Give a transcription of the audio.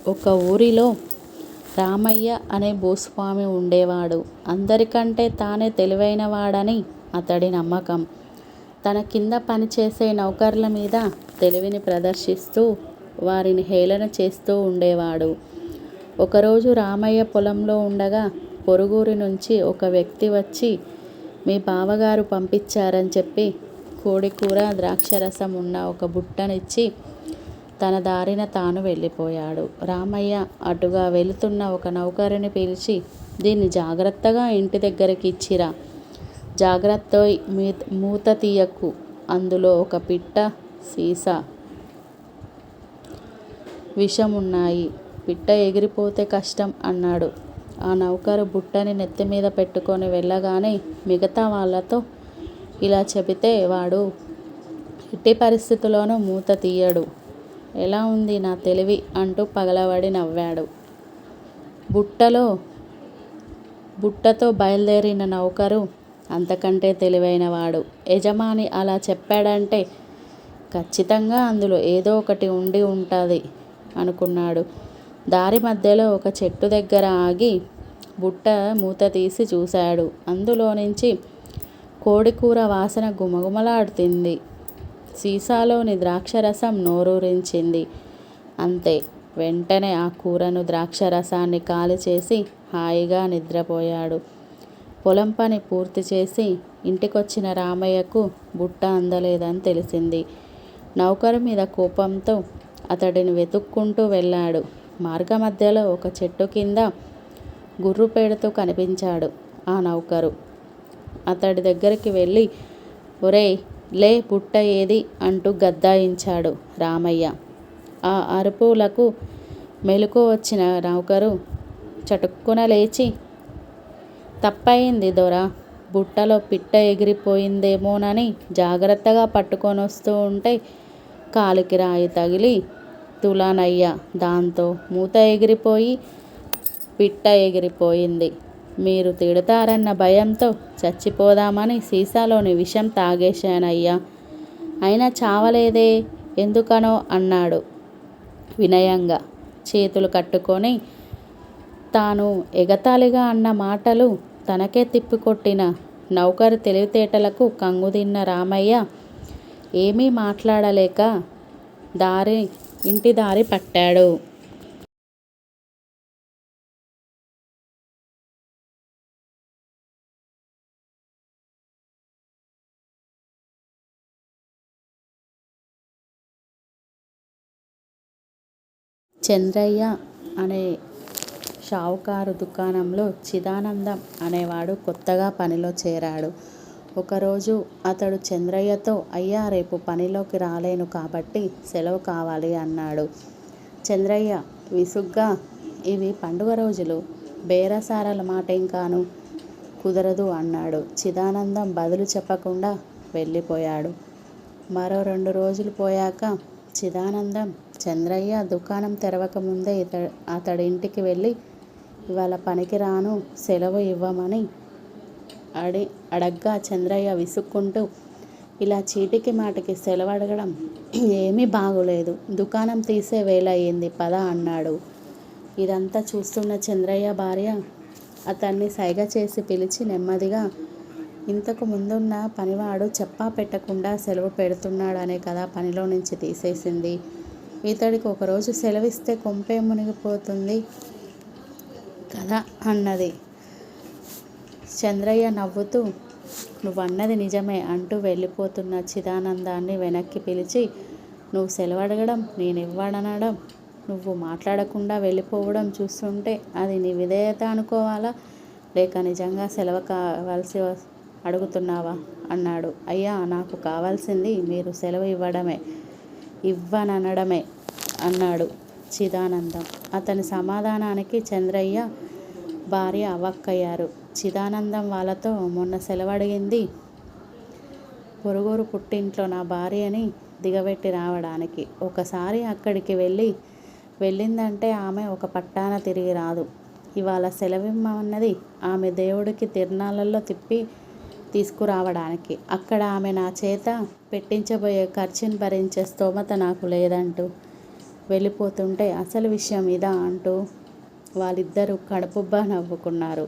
ఒక ఊరిలో రామయ్య అనే భూస్వామి ఉండేవాడు. అందరికంటే తానే తెలివైనవాడని అతడి నమ్మకం. తన కింద పనిచేసే నౌకర్ల మీద తెలివిని ప్రదర్శిస్తూ వారిని హేళన చేస్తూ ఉండేవాడు. ఒకరోజు రామయ్య పొలంలో ఉండగా పొరుగురి నుంచి ఒక వ్యక్తి వచ్చి, మీ బావగారు పంపించారని చెప్పి కోడికూర, ద్రాక్షరసం ఉన్న ఒక బుట్టనిచ్చి తన దారిన తాను వెళ్ళిపోయాడు. రామయ్య అటుగా వెళుతున్న ఒక నౌకరుని పిలిచి, దీన్ని జాగ్రత్తగా ఇంటి దగ్గరికి ఇచ్చిరా, జాగ్రత్తోయ్, మూత తీయకు, అందులో ఒక పిట్ట, సీసా విషమున్నాయి, పిట్ట ఎగిరిపోతే కష్టం అన్నాడు. ఆ నౌకరు బుట్టని నెత్తిమీద పెట్టుకొని వెళ్ళగానే మిగతా వాళ్ళతో ఇలా చెబితే వాడు ఎట్టి పరిస్థితుల్లోనూ మూత తీయడు. ఎలా ఉంది నా తెలివి అంటూ పగలబడి నవ్వాడు. బుట్టతో బయలుదేరిన నౌకరు అంతకంటే తెలివైనవాడు. యజమాని అలా చెప్పాడంటే ఖచ్చితంగా అందులో ఏదో ఒకటి ఉండి ఉంటుంది అనుకున్నాడు. దారి మధ్యలో ఒక చెట్టు దగ్గర ఆగి బుట్ట మూత తీసి చూశాడు. అందులో నుంచి కోడికూర వాసన గుమగుమలాడుతుంది. సీసాలోని ద్రాక్షరసం నోరూరించింది. అంతే, వెంటనే ఆ కూరను, ద్రాక్షరసాన్ని ఖాళీ చేసి హాయిగా నిద్రపోయాడు. పొలం పని పూర్తి చేసి ఇంటికొచ్చిన రామయ్యకు బుట్ట అందలేదని తెలిసింది. నౌకరు మీద కోపంతో అతడిని వెతుక్కుంటూ వెళ్ళాడు. మార్గమధ్యలో ఒక చెట్టు కింద గుర్రు పెడుతూ కనిపించాడు ఆ నౌకరు. అతడి దగ్గరికి వెళ్ళి, ఒరేయ్ లే, బుట్ట ఏది అంటూ గద్దాయించాడు రామయ్య. ఆ అరుపులకు మెలకువ వచ్చిన నౌకరు చటుక్కున లేచి, తప్పయింది దొరా, బుట్టలో పిట్ట ఎగిరిపోయిందేమోనని జాగ్రత్తగా పట్టుకొనొస్తూ ఉంటే కాలికి రాయి తగిలి తులానయ్యా, దాంతో మూత ఎగిరిపోయి పిట్ట ఎగిరిపోయింది. మీరు తిడతారన్న భయంతో చచ్చిపోదామని సీసాలోని విషం తాగేశానయ్యా, అయినా చావలేదే, ఎందుకనో అన్నాడు వినయంగా. చేతులు కట్టుకొని తాను ఎగతాళిగా అన్న మాటలు తనకే తిప్పికొట్టిన నౌకరు తెలివితేటలకు కంగుతిన్న రామయ్య ఏమీ మాట్లాడలేక ఇంటి దారి పట్టాడు. చంద్రయ్య అనే షావుకారు దుకాణంలో చిదానందం అనేవాడు కొత్తగా పనిలో చేరాడు. ఒకరోజు అతడు చంద్రయ్యతో, అయ్యా, రేపు పనిలోకి రాలేను కాబట్టి సెలవు కావాలి అన్నాడు. చంద్రయ్య విసుగ్గా, ఇవి పండుగ రోజులు, బేరసారాల మాటేం కాను, కుదరదు అన్నాడు. చిదానందం బదులు చెప్పకుండా వెళ్ళిపోయాడు. మరో 2 రోజులు పోయాక చిదానందం చంద్రయ్య దుకాణం తెరవక ముందే అతడి ఇంటికి వెళ్ళి, ఇవాళ పనికి రాను, సెలవు ఇవ్వమని అడగ్గా చంద్రయ్య విసుక్కుంటూ, ఇలా చీటికి మాటికి సెలవు అడగడం ఏమీ బాగోలేదు, దుకాణం తీసే వేళ అయ్యింది, పద అన్నాడు. ఇదంతా చూస్తున్న చంద్రయ్య భార్య అతన్ని సైగ చేసి పిలిచి నెమ్మదిగా, ఇంతకు ముందున్న పనివాడు చెప్పా పెట్టకుండా సెలవు పెడుతున్నాడనే కదా పనిలో నుంచి తీసేసింది, ఇతడికి ఒకరోజు సెలవిస్తే కొంపే మునిగిపోతుంది కదా అన్నది. చంద్రయ్య నవ్వుతూ, నువ్వన్నది నిజమే అంటూ వెళ్ళిపోతున్న చిదానందాన్ని వెనక్కి పిలిచి, నువ్వు సెలవు అడగడం, నేను ఇవ్వడనడం, నువ్వు మాట్లాడకుండా వెళ్ళిపోవడం చూస్తుంటే అది నీ విధేయత అనుకోవాలా, లేక నిజంగా సెలవు కావాల్సి అడుగుతున్నావా అన్నాడు. అయ్యా, నాకు కావాల్సింది మీరు సెలవు ఇవ్వననడమే అన్నాడు చిదానందం. అతని సమాధానానికి చంద్రయ్య భార్య అవాక్కయ్యారు. చిదానందం వాళ్ళతో, మొన్న సెలవు అడిగింది పొరుగురు పుట్టింట్లో నా భార్యని దిగబెట్టి రావడానికి. ఒకసారి అక్కడికి వెళ్ళిందంటే ఆమె ఒక పట్టాన తిరిగి రాదు. ఇవాళ సెలవిమ్మన్నది ఆమె దేవుడికి తిరునాళ్ళల్లో తీసుకురావడానికి. అక్కడ ఆమె నా చేత పెట్టించబోయే ఖర్చుని భరించే స్తోమత నాకు లేదంటూ వెళ్ళిపోతుంటే అసలు విషయం ఇదా అంటూ వాళ్ళిద్దరూ కడుపుబ్బా నవ్వుకున్నారు.